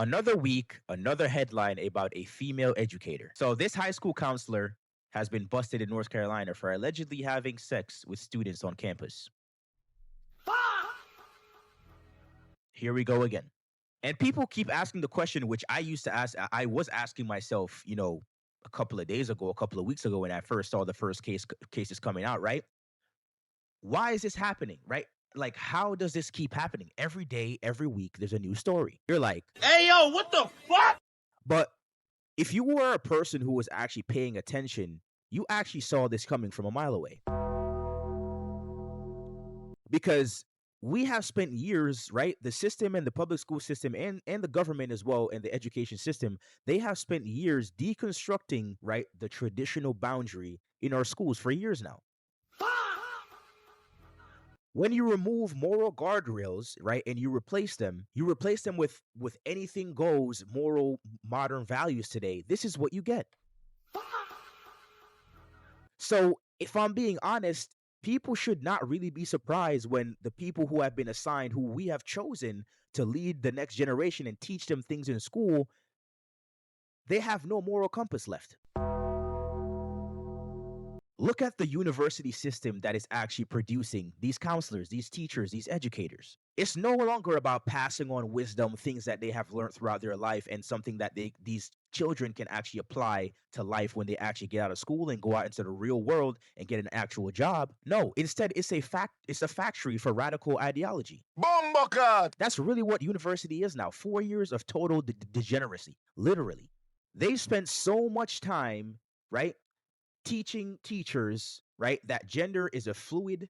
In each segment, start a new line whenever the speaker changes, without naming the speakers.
Another week, another headline about a female educator. So, this high school counselor has been busted in North Carolina for allegedly having sex with students on campus. Here we go again. And people keep asking the question, which I used to ask, I was asking myself, a couple of days ago, a couple of weeks ago, when I first saw the first cases coming out, right? Why is this happening, right? Like, how does this keep happening? Every day, every week, there's a new story. You're like,
Hey, yo, what the fuck?
but if you were a person who was actually paying attention, you actually saw this coming from a mile away. Because we have spent years, right? The system and the public school system and the government as well and the education system, they have spent years deconstructing, right, the traditional boundary in our schools for years now. When you remove moral guardrails, right, and you replace them with anything goes moral modern values today. This is what you get. So, if I'm being honest, people should not really be surprised when the people who have been assigned, who we have chosen to lead the next generation and teach them things in school, they have no moral compass left. Look at the university system that is actually producing these counselors, these teachers, these educators. It's no longer about passing on wisdom, things that they have learned throughout their life, and something that these children can actually apply to life when they actually get out of school and go out into the real world and get an actual job. No, instead it's a factory for radical ideology.
Bombakat!
That's really what university is now. 4 years of total degeneracy, literally. They spent so much time, right, teaching teachers, right, that gender is a fluid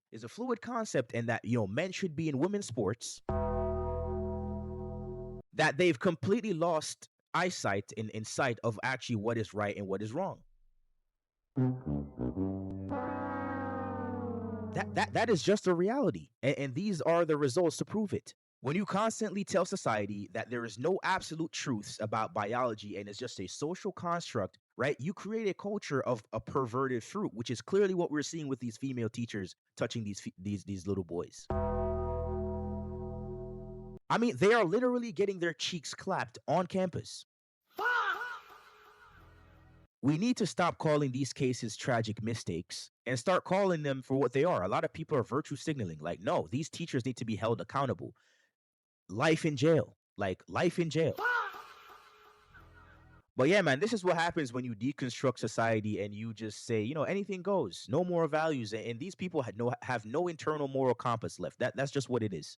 concept, and that men should be in women's sports, that they've completely lost eyesight in sight of actually what is right and what is wrong. That is just a reality, and these are the results to prove it. When you constantly tell society that there is no absolute truths about biology and it's just a social construct, right? You create a culture of a perverted fruit, which is clearly what we're seeing with these female teachers touching these little boys. I mean, they are literally getting their cheeks clapped on campus. We need to stop calling these cases tragic mistakes and start calling them for what they are. A lot of people are virtue signaling. Like, no, these teachers need to be held accountable. Life in jail. Like, life in jail. But yeah, man, this is what happens when you deconstruct society and you just say, anything goes, no more values, and these people have no internal moral compass left. That's just what it is.